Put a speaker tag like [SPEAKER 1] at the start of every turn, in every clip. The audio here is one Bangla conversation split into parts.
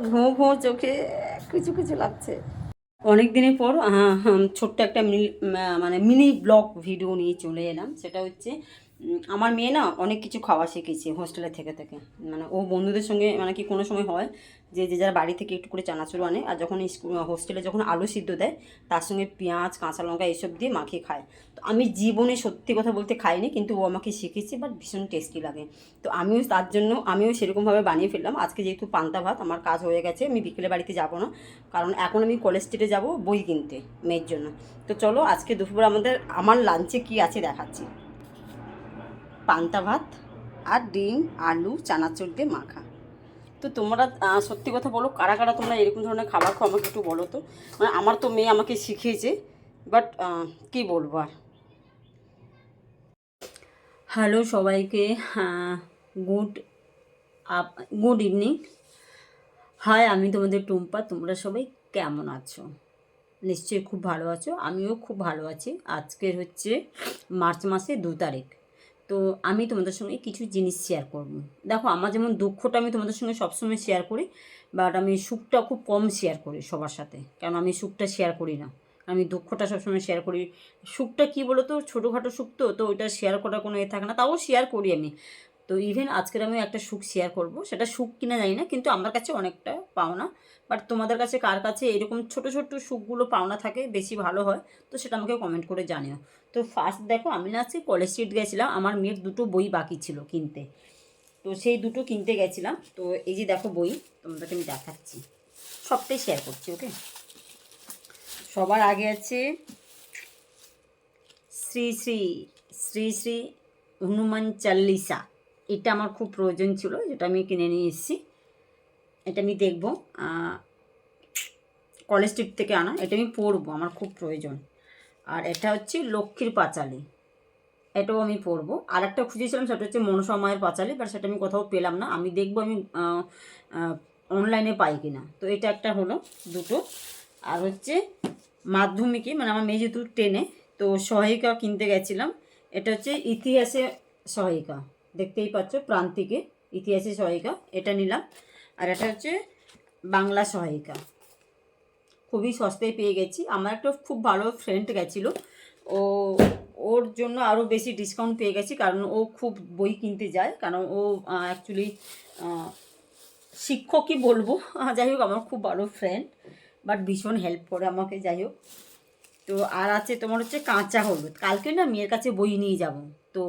[SPEAKER 1] ঘুমো ঘুমো চোখে কিছু কিছু লাগছে। অনেক দিনের পর ছোট্ট একটা মানে মিনি ব্লগ ভিডিও নিয়ে চলে এলাম। সেটা হচ্ছে আমার মেয়ে না অনেক কিছু খাওয়া শিখেছে হোস্টেলে থেকে থেকে। মানে ও বন্ধুদের সঙ্গে মানে কি কোনো সময় হয় যে যে যার বাড়ি থেকে একটু করে চানাচুর আনে, আর যখন স্কুল হোস্টেলে যখন আলু সিদ্ধ দেয় তার সঙ্গে পেঁয়াজ কাঁচা লঙ্কা এইসব দিয়ে মাখিয়ে খায়। তো আমি জীবনে সত্যি কথা বলতে খাইনি, কিন্তু ও আমাকে শিখেছে, বাট ভীষণ টেস্টি লাগে। তো আমিও তার জন্য আমিও সেরকমভাবে বানিয়ে ফেললাম। আজকে যেহেতু পান্তা ভাত আমার কাজ হয়ে গেছে, আমি বিকেলে বাড়িতে যাবো না, কারণ এখন আমি কলেজ স্ট্রিটে যাবো বই কিনতে মেয়ের জন্য। তো চলো আজকে দুপুরে আমার লাঞ্চে কি আছে দেখাচ্ছি। পান্তা ভাত আর ডিম আলু চানাচুর দিয়ে মাখা। তো তোমরা সত্যি কথা বলো, কারা কারা তোমরা এরকম ধরনের খাবার খাও আমাকে একটু বলো তো। মানে আমার তো মেয়ে আমাকে শিখিয়েছে, বাট কি বলবো আর। হ্যালো সবাইকে, good up good evening. Hi, আমি তোমাদের টুম্পা। তোমরা সবাই কেমন আছো? নিশ্চয়ই খুব ভালো আছো, আমিও খুব ভালো আছি। আজকের হচ্ছে মার্চ মাসের 2 তারিখ। তো আমি তোমাদের সঙ্গে কিছু জিনিস শেয়ার করব। দেখো, আমার যেমন দুঃখটা আমি তোমাদের সঙ্গে সবসময় শেয়ার করি, বাট আমি সুখটা খুব কম শেয়ার করি সবার সাথে, কারণ আমি সুখটা শেয়ার করি না। আমি দুঃখটা সবসময় শেয়ার করি। সুখটা কী বলো তো, ছোটোখাটো সুখ তো, তো ওইটা শেয়ার করার কোনো থাকে না, তাও শেয়ার করি আমি। তো ইভেন আজকের আমি একটা সুখ শেয়ার করব, সেটা সুখ কিনা জানি না, কিন্তু আমার কাছে অনেকটা পাওনা। বাট তোমাদের কাছে কার কাছে এরকম ছোট ছোট সুখগুলো পাওনা থাকে বেশি ভালো হয়, তো সেটা আমাকে কমেন্ট করে জানিও। তো ফার্স্ট দেখো, আমি না আজকে কলেজ স্ট্রিট গেছিলাম, আমার মেয়ের 2টো বই বাকি ছিল কিনতে। তো সেই 2টো কিনতে গেছিলাম। তো এই যে দেখো বই, তোমাদেরকে আমি দেখাচ্ছি, সবটাই শেয়ার করছি, ওকে। সবার আগে আছে শ্রী শ্রী শ্রী শ্রী হনুমান চাল্লিশা। এটা আমার খুব প্রয়োজন ছিল, যেটা আমি কিনে নিয়ে এসেছি। এটা আমি দেখবো, কলেজ স্ট্রিট থেকে আনা। এটা আমি পড়বো, আমার খুব প্রয়োজন। আর এটা হচ্ছে লক্ষ্মীর পাঁচালী, এটাও আমি পড়বো। আর একটা খুঁজেছিলাম, সেটা হচ্ছে মনসা মায়ের পাঁচালী, বাট সেটা আমি কোথাও পেলাম না। আমি দেখবো আমি অনলাইনে পাই কিনা। তো এটা একটা হলো 2টো। আর হচ্ছে মাধ্যমিকে, মানে আমার মেয়ে যেহেতু 10-এ, তো সহায়িকা কিনতে গেছিলাম। এটা হচ্ছে ইতিহাসে সহায়িকা, দেখতেই পাচ্ছ প্রান্তিকে ইতিহাসে সহায়িকা, এটা নিলাম। আর এটা হচ্ছে বাংলা সহায়িকা, খুবই সস্তায় পেয়ে গেছি। আমার একটা খুব ভালো ফ্রেন্ড গেছিলো, ও ওর জন্য আরও বেশি ডিসকাউন্ট পেয়ে গেছি, কারণ ও খুব বই কিনতে যায়, কারণ ও অ্যাকচুয়ালি শিক্ষকই বলবো। যাই হোক, আমার খুব ভালো ফ্রেন্ড, বাট ভীষণ হেল্প করে আমাকে, যাই হোক। তো আর আছে তোমার হচ্ছে কাঁচা হলুদ। কালকে না মেয়ের কাছে বই নিয়ে যাব, তো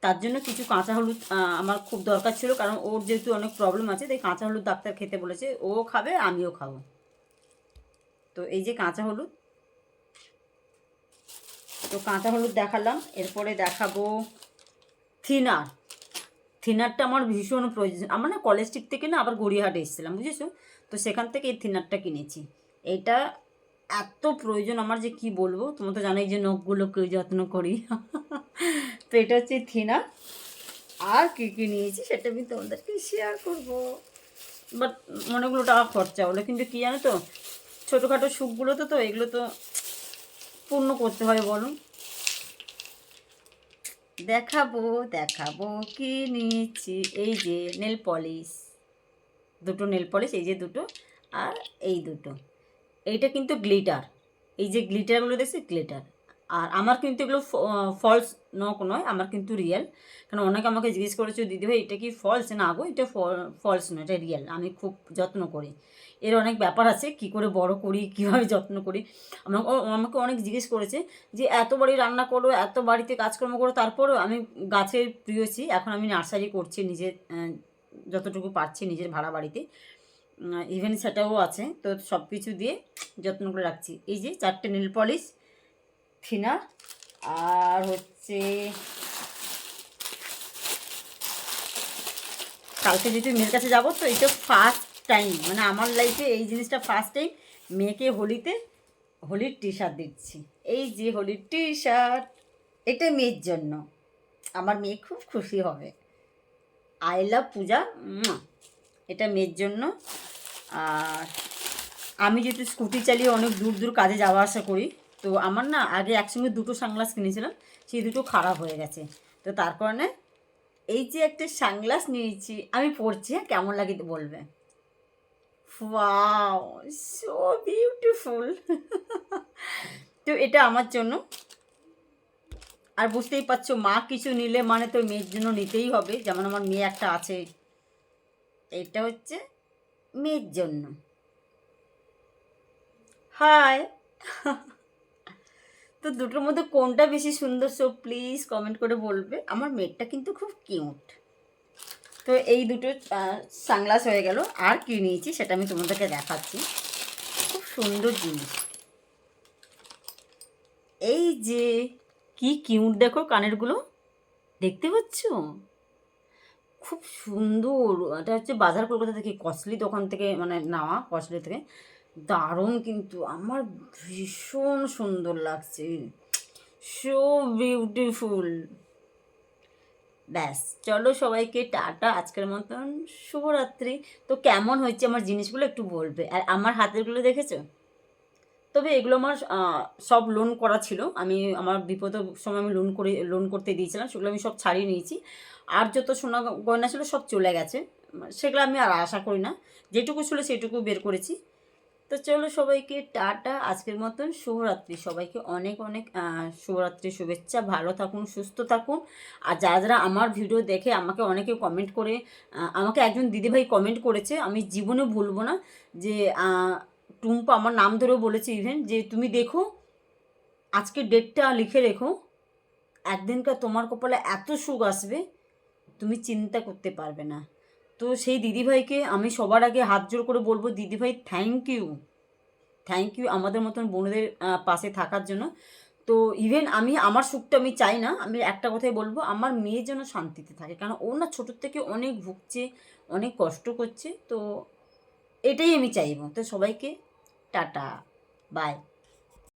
[SPEAKER 1] তার জন্য কিছু কাঁচা হলুদ আমার খুব দরকার ছিল, কারণ ওর যেহেতু অনেক প্রবলেম আছে, তাই কাঁচা হলুদ ডাক্তার খেতে বলেছে, ও খাবে আমিও খাবো। তো এই যে কাঁচা হলুদ, তো কাঁচা হলুদ দেখালাম। এরপরে দেখাবো থিনার। থিনারটা আমার ভীষণ প্রয়োজন। আমার না কলেজ স্ট্রিট থেকে না আবার গড়িয়াহাটে এসেছিলাম, বুঝেছো, তো সেখান থেকে এই থিনারটা কিনেছি। এটা এত প্রয়োজন আমার যে কি বলবো। তোমরা তো জানোই যে নখগুলোকে যত্ন করি। তো এটা হচ্ছে থিনার। আর কী কী নিয়েছি সেটা আমি তোমাদেরকে শেয়ার করবো, বাট অনেকগুলো টাকা খরচা হলো। কিন্তু কী জানো তো, ছোটোখাটো সুখগুলো তো এগুলো তো পূর্ণ করতে হয়, বলো। দেখাবো দেখাবো কি নিয়েছি। এই যে নেল পলিশ, 2টো নেল পলিশ, এই যে 2টো, আর এই 2টো। এইটা কিন্তু গ্লিটার, এই যে গ্লিটারগুলো দেখছি গ্লিটার। আর আমার কিন্তু এগুলো ফলস নয়, আমার কিন্তু রিয়েল। কারণ অনেকে আমাকে জিজ্ঞেস করেছো, দিদিভাই এটা কি ফলস? না গো, এটা ফলস নয়, এটা রিয়েল। আমি খুব যত্ন করি। এর অনেক ব্যাপার আছে, কি করে বড় করি, কীভাবে যত্ন করি। আমাকে আমাকে অনেক জিজ্ঞেস করেছে যে এত বাড়ি রান্না করো, এত বাড়িতে কাজকর্ম করো, তারপরেও। আমি গাছের প্রিয়ছি, এখন আমি নার্সারি করছি নিজের, যতটুকু পারছি নিজের ভাড়া বাড়িতে। ইভেন সেটাও আছে, তো সব কিছু দিয়ে যত্ন করে রাখছি। এই যে 4টে নেল পলিশ, থিনার, আর হচ্ছে কালকে যেহেতু মেয়ের কাছে যাবো, তো এটা ফার্স্ট টাইম, মানে আমার লাইফে এই জিনিসটা ফার্স্ট টাইম মেয়েকে হোলির টি শার্ট দিচ্ছি। এই যে হোলির টি শার্ট, এটা মেয়ের জন্য, আমার মেয়ে খুব খুশি হবে। আই লাভ পূজা, এটা মেয়ের জন্য। আর আমি যেহেতু স্কুটি চালিয়ে অনেক দূর দূর কাজে যাওয়া আসা করি, তো আমার না আগে একসঙ্গে 2টো সানগ্লাস কিনেছিলাম, সেই 2টো খারাপ হয়ে গেছে। তো তার কারণে এই যে একটা সানগ্লাস নিয়েছি, আমি পরছি, হ্যাঁ কেমন লাগে বলবে। Wow, so beautiful. তো এটা আমার জন্য। আর বুঝতেই পারছো, মা কিছু নিলে মানে তো মেয়ের জন্য নিতেই হবে, যেমন আমার মেয়ে একটা আছে। এটা হচ্ছে মেয়ের জন্য। হাই। তো দুটোর মধ্যে কোনটা বেশি সুন্দর, সো প্লিজ কমেন্ট করে বলবে। আমার মেয়েরটা কিন্তু খুব কিউট। তো এই দুটো সানগ্লাস হয়ে গেল। আর কি নিয়েছি সেটা আমি তোমাদেরকে দেখাচ্ছি। খুব সুন্দর জিনিস। এই যে কি কিউট, দেখো কানেরগুলো, দেখতে পাচ্ছ? খুব সুন্দর। এটা হচ্ছে বাজার কলকাতা থেকে, কস্টলি দোকান থেকে মানে নেওয়া, কস্টলি থেকে। দারুণ, কিন্তু আমার ভীষণ সুন্দর লাগছে। So beautiful. ব্যাস, চলো সবাইকে টাটা, আজকের মতন শুভরাত্রি। তো কেমন হয়েছে আমার জিনিসগুলো একটু বলবে। আর আমার হাতেরগুলো দেখেছো? তবে এগুলো আমার সব লোন করা ছিল। আমি আমার বিপদের সময় আমি লোন করতে দিয়েছিলাম, সেগুলো আমি সব ছাড়িয়ে নিয়েছি। আর যত সোনা গয়না ছিল সব চলে গেছে, সেগুলো আমি আর আশা করি না। যেটুকু ছিল সেটুকু বের করেছি। তো চলো সবাইকে টাটা, আজকের মতন শুভরাত্রি। সবাইকে অনেক অনেক শুভরাত্রি শুভেচ্ছা। ভালো থাকুন, সুস্থ থাকুন। আর যারা যারা আমার ভিডিও দেখে, আমাকে অনেকে কমেন্ট করে, আমাকে একজন দিদিভাই কমেন্ট করেছে, আমি জীবনে ভুলবো না, যে টুম্পা, আমার নাম ধরেও বলেছে ইভেন, যে তুমি দেখো আজকে ডেটটা লিখে রেখো, একদিনকার তোমার কপালে এত সুখ আসবে তুমি চিন্তা করতে পারবে না। তো সেই দিদিভাইকে আমি সবার আগে হাত জোড় করে বলবো, দিদিভাই থ্যাংক ইউ, থ্যাংক ইউ আমাদের মতন বোনদের পাশে থাকার জন্য। তো ইভেন আমি আমার সুখটা আমি চাই না, আমি একটা কথাই বলবো, আমার মেয়ে যেন শান্তিতে থাকে, কারণ ও না ছোটোর থেকে অনেক ভুগছে, অনেক কষ্ট করছে। তো এটাই আমি চাইবো। তো সবাইকে টাটা, বাই।